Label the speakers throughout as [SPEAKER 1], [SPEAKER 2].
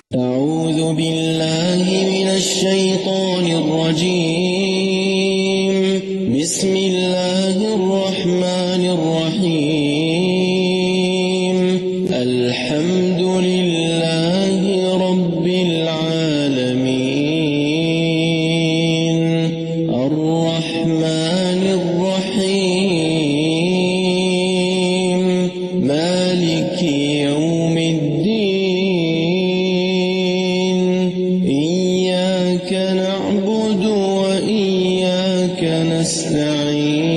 [SPEAKER 1] أعوذ بالله من الشيطان الرجيم. بسم الله الرحمن الرحيم. الحمد لله رب العالمين. الرحمن الرحيم. مالك يوم الدين. إياك نعبد وإياك نستعين.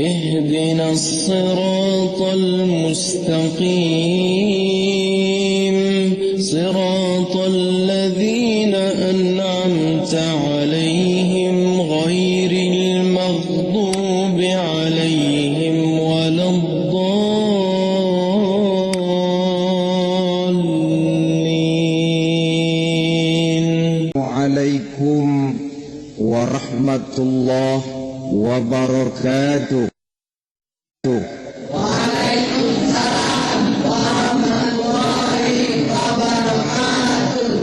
[SPEAKER 1] اهدنا الصراط المستقيم. صراط الذين أنعمت عليهم غير المغضوب عليهم ولا الضالين.
[SPEAKER 2] Assalamualaikum warahmatullahi wabarakatuh.
[SPEAKER 3] Waalaikumsalam warahmatullahi wabarakatuh.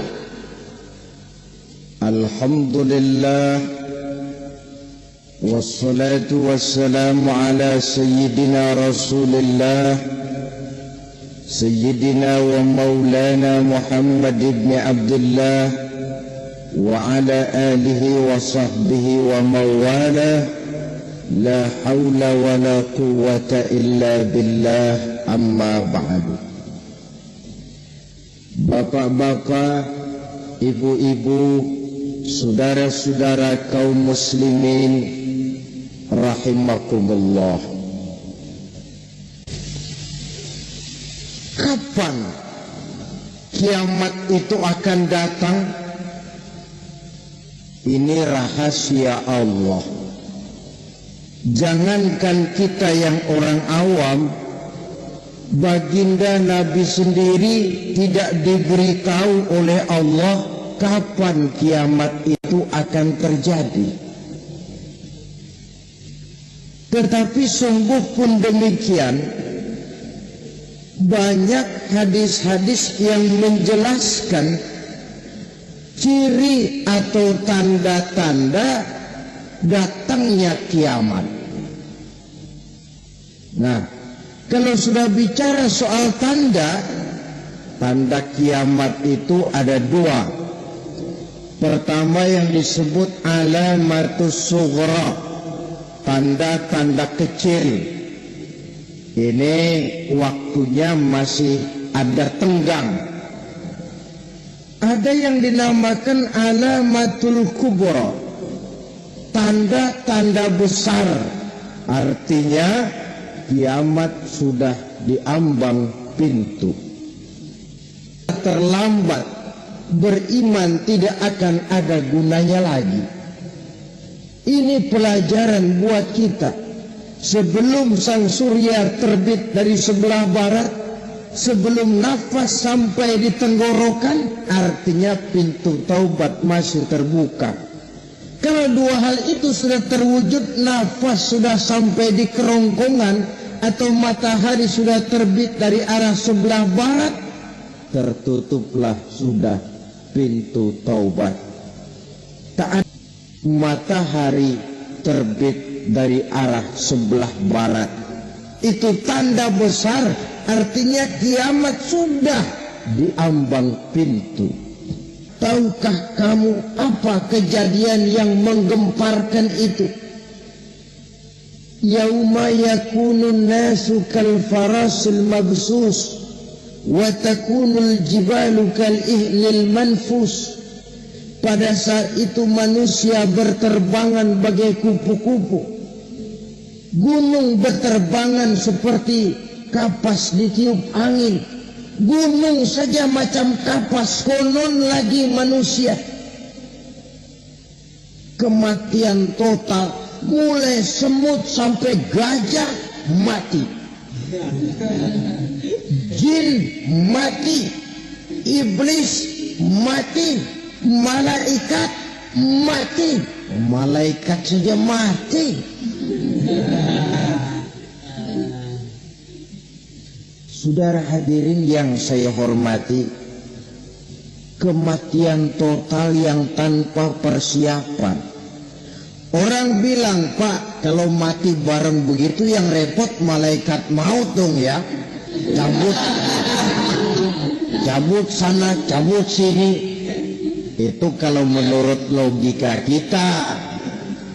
[SPEAKER 2] Alhamdulillah wassalatu wassalamu ala sayyidina Rasulillah sayyidina wa maulana Muhammad ibn Abdullah wa ala alihi wa sahbihi wa mawala. La hawla wa la quwwata illa billah, amma ba'du. Bapak-bapak, ibu-ibu, saudara-saudara kaum muslimin rahimakumullah. Kapan kiamat itu akan datang? Ini rahasia Allah. Jangankan kita yang orang awam, baginda Nabi sendiri tidak diberitahu oleh Allah kapan kiamat itu akan terjadi. Tetapi sungguh pun demikian, banyak hadis-hadis yang menjelaskan ciri atau tanda-tanda datangnya kiamat. Nah, kalau sudah bicara soal tanda kiamat itu ada dua. Pertama yang disebut alamatus sughra, tanda-tanda kecil. Ini waktunya masih ada tenggang. Ada yang dinamakan alamatul kubra, tanda-tanda besar. Artinya kiamat sudah diambang pintu. Terlambat beriman tidak akan ada gunanya lagi. Ini pelajaran buat kita. Sebelum sang surya terbit dari sebelah barat, sebelum nafas sampai di tenggorokan, artinya pintu taubat masih terbuka. Kalau dua hal itu sudah terwujud, nafas sudah sampai di kerongkongan atau matahari sudah terbit dari arah sebelah barat, tertutuplah sudah pintu taubat. Tak ada matahari terbit dari arah sebelah barat. Itu tanda besar, artinya kiamat sudah diambang pintu. Tahukah kamu apa kejadian yang menggemparkan itu? Yauma yakunun nasu kal farasil mabsus wa takunul jibalu kal ihnil manfus. Pada saat itu manusia berterbangan bagai kupu-kupu, gunung berterbangan seperti kapas ditiup angin. Gunung saja macam kapas, konon lagi manusia. Kematian total, mulai semut sampai gajah mati, jin mati, iblis mati, malaikat mati. Malaikat saja mati. Saudara hadirin yang saya hormati, kematian total yang tanpa persiapan. Orang bilang, Pak, kalau mati bareng begitu yang repot malaikat maut dong ya. Cabut sana, cabut sini. Itu kalau menurut logika kita,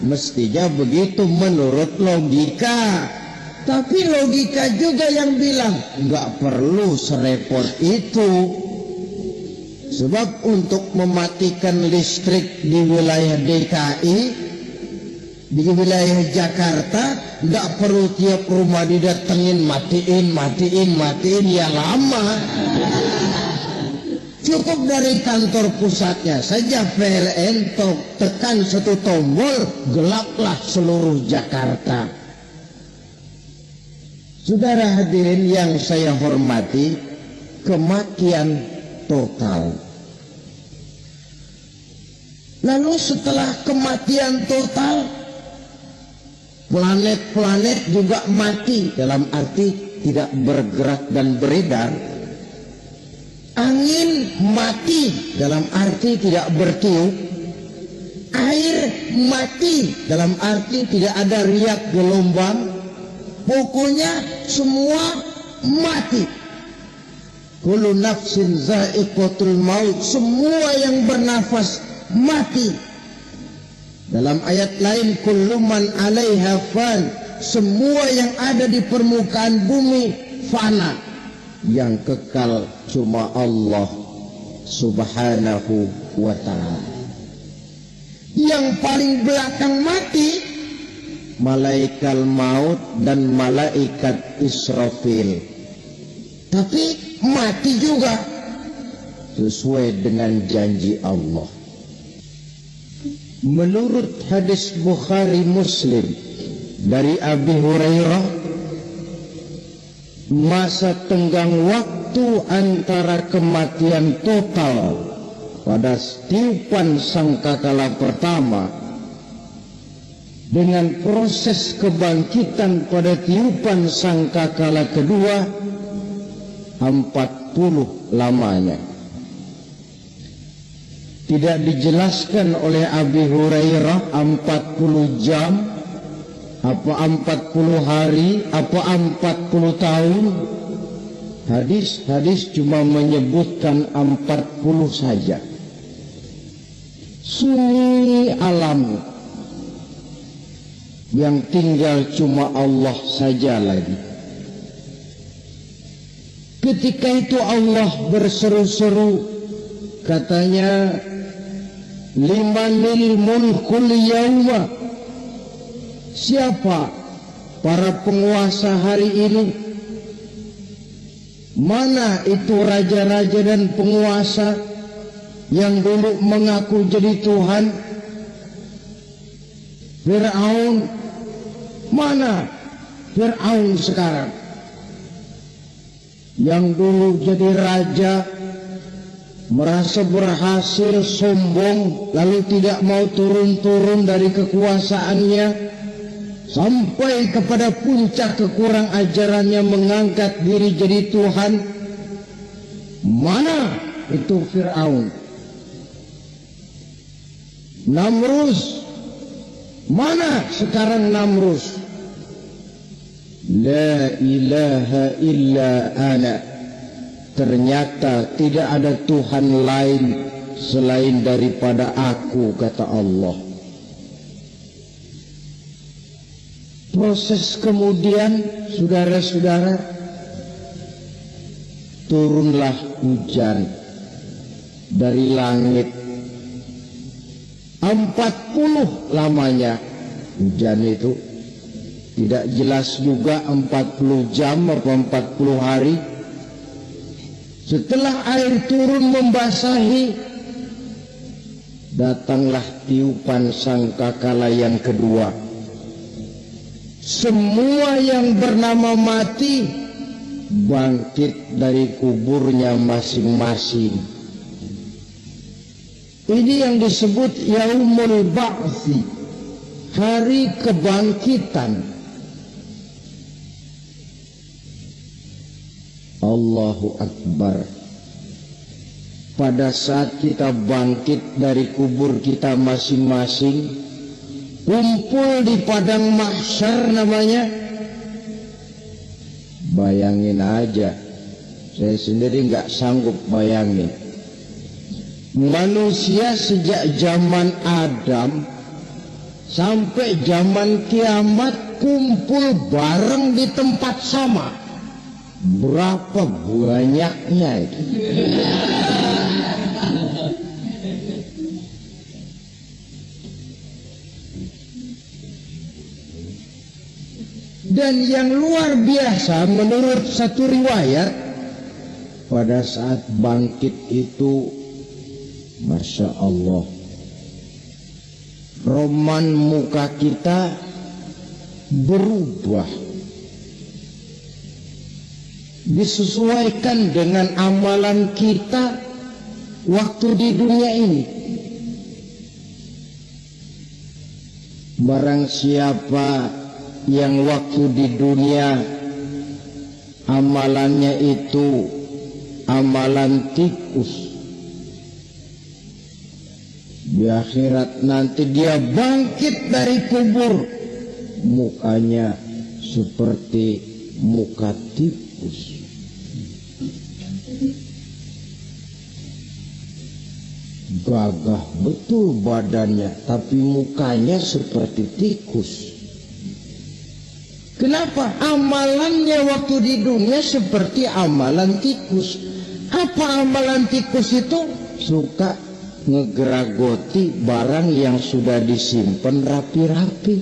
[SPEAKER 2] mestinya begitu menurut logika. Tapi logika juga yang bilang nggak perlu serepot itu. Sebab untuk mematikan listrik di wilayah DKI, di wilayah Jakarta, nggak perlu tiap rumah didatengin matiin, ya lama. Cukup dari kantor pusatnya saja PLN tekan satu tombol, gelaplah seluruh Jakarta. Saudara hadirin yang saya hormati, kematian total. Lalu setelah kematian total, planet-planet juga mati, dalam arti tidak bergerak dan beredar. Angin mati, dalam arti tidak bertiup. Air mati, dalam arti tidak ada riak gelombang. Pokoknya semua mati. Kullu nafsin za'iqatul maut, semua yang bernafas mati. Dalam ayat lain, kullu man 'alaiha fan, semua yang ada di permukaan bumi fana. Yang kekal cuma Allah Subhanahu wa ta'ala. Yang paling belakang mati malaikat maut dan malaikat Israfil. Tapi mati juga sesuai dengan janji Allah. Menurut hadis Bukhari Muslim dari Abi Hurairah, masa tenggang waktu antara kematian total pada tiupan sangkakala pertama dengan proses kebangkitan pada tiupan sangkakala kedua 40 lamanya. Tidak dijelaskan oleh Abi Hurairah 40 jam, apa 40 hari, apa 40 tahun. Hadis cuma menyebutkan 40 saja. Sunyi alam yang tinggal cuma Allah saja lagi. Ketika itu Allah berseru-seru, katanya, limanil mulkul yawma, siapa para penguasa hari ini? Mana itu raja-raja dan penguasa yang dulu mengaku jadi Tuhan? Fir'aun, mana Fir'aun sekarang? Yang dulu jadi raja, merasa berhasil, sombong, lalu tidak mau turun-turun dari kekuasaannya, sampai kepada puncak kekurang ajarannya mengangkat diri jadi Tuhan. Mana itu Fir'aun? Namrus, mana sekarang Namrus? La ilaha illa ana, ternyata tidak ada Tuhan lain selain daripada aku, kata Allah. Proses kemudian, saudara-saudara, turunlah hujan dari langit. 40 lamanya hujan itu. Tidak jelas juga 40 jam atau 40 hari. Setelah air turun membasahi, datanglah tiupan sangkakala yang kedua. Semua yang bernama mati bangkit dari kuburnya masing-masing. Ini yang disebut Yaumul Ba'thi, hari kebangkitan. Allahu Akbar. Pada saat kita bangkit dari kubur kita masing-masing, kumpul di padang mahsyar namanya. Bayangin aja, saya sendiri nggak sanggup bayangin. Manusia sejak zaman Adam sampai zaman kiamat kumpul bareng di tempat sama. Berapa banyaknya itu? Dan yang luar biasa menurut satu riwayat, pada saat bangkit itu, Masya Allah, roman muka kita berubah, disesuaikan dengan amalan kita waktu di dunia ini. Barang siapa yang waktu di dunia amalannya itu amalan tikus, di akhirat nanti dia bangkit dari kubur, mukanya seperti muka tikus. Gagah betul badannya, tapi mukanya seperti tikus. Kenapa? Amalannya waktu di dunia seperti amalan tikus. Apa amalan tikus itu? Suka ngegeragoti barang yang sudah disimpan rapi-rapi.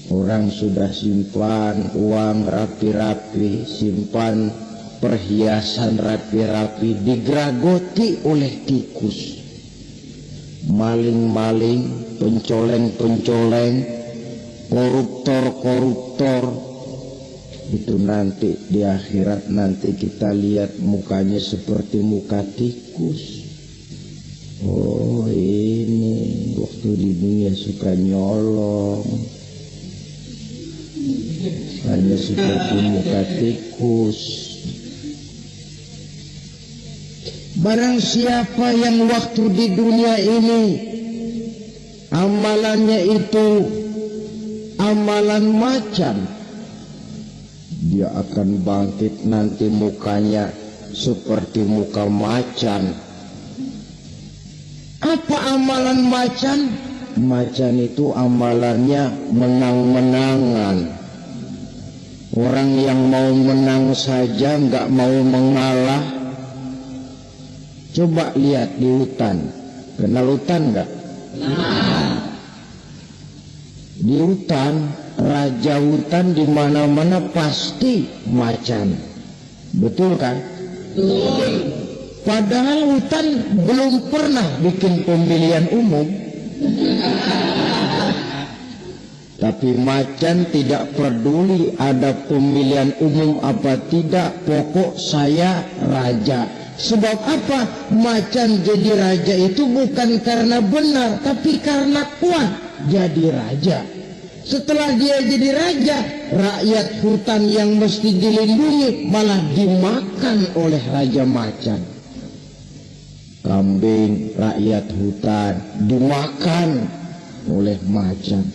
[SPEAKER 2] Orang sudah simpan uang rapi-rapi, simpan perhiasan rapi-rapi, digeragoti oleh tikus. Maling-maling, pencoleng-pencoleng, koruptor-koruptor, itu nanti di akhirat nanti kita lihat mukanya seperti muka tikus. Oh, ini waktu di dunia suka nyolong, hanya seperti muka tikus. Barang siapa yang waktu di dunia ini amalannya itu amalan macan, dia akan bangkit nanti mukanya seperti muka macan. Apa amalan macan? Macan itu amalannya menang-menangan. Orang yang mau menang saja nggak mau mengalah. Coba lihat di hutan. Kenal hutan nggak? Nah. Di hutan, raja hutan di mana-mana pasti macan. Betul kan? Betul. Padahal hutan belum pernah bikin pemilihan umum. Tapi macan tidak peduli ada pemilihan umum apa tidak, pokok saya raja. Sebab apa? Macan jadi raja itu bukan karena benar, tapi karena kuat jadi raja. Setelah dia jadi raja, rakyat hutan yang mesti dilindungi malah dimakan oleh raja macan. Kambing rakyat hutan dimakan oleh macan.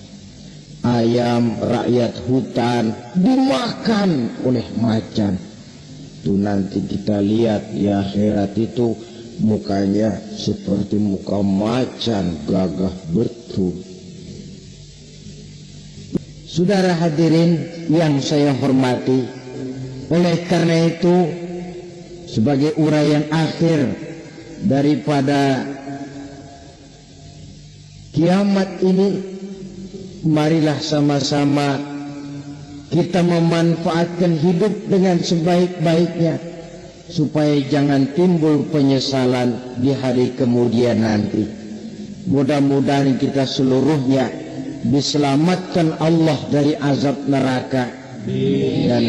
[SPEAKER 2] Ayam rakyat hutan dimakan oleh macan. Itu nanti kita lihat di akhirat itu mukanya seperti muka macan, gagah betul. Saudara hadirin yang saya hormati, oleh karena itu sebagai uraian akhir daripada kiamat ini, marilah sama-sama kita memanfaatkan hidup dengan sebaik-baiknya supaya jangan timbul penyesalan di hari kemudian nanti. Mudah-mudahan kita seluruhnya diselamatkan Allah dari azab neraka dan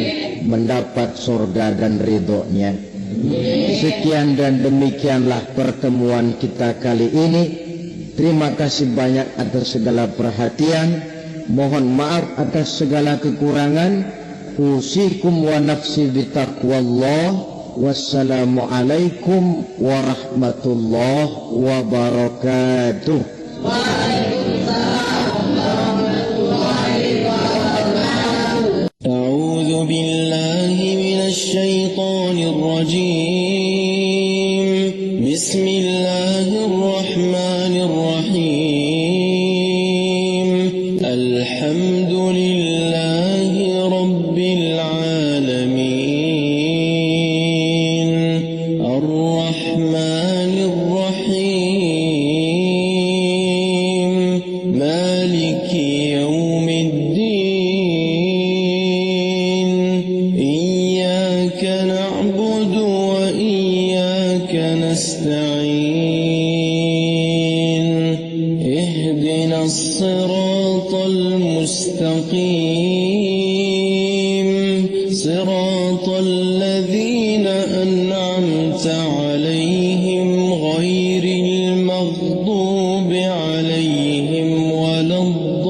[SPEAKER 2] mendapat surga dan ridhonya. Sekian dan demikianlah pertemuan kita kali ini. Terima kasih banyak atas segala perhatian. Mohon maaf atas segala kekurangan. usikum wa nafsi bitaqwallah. Wassalamualaikum warahmatullahi wabarakatuh.
[SPEAKER 1] أعوذ بالله من الشيطان الرجيم. بسم الله الرحمن الرحيم. الحمد لله رب العالمين. الرحمن الرحيم. مالك يوم الدين. إياك نعبد وإياك نستعين. اهدنا الصراط المستقيم. صراط الذين أنعمت عليهم غير المغضوب عليهم ولا الضالين.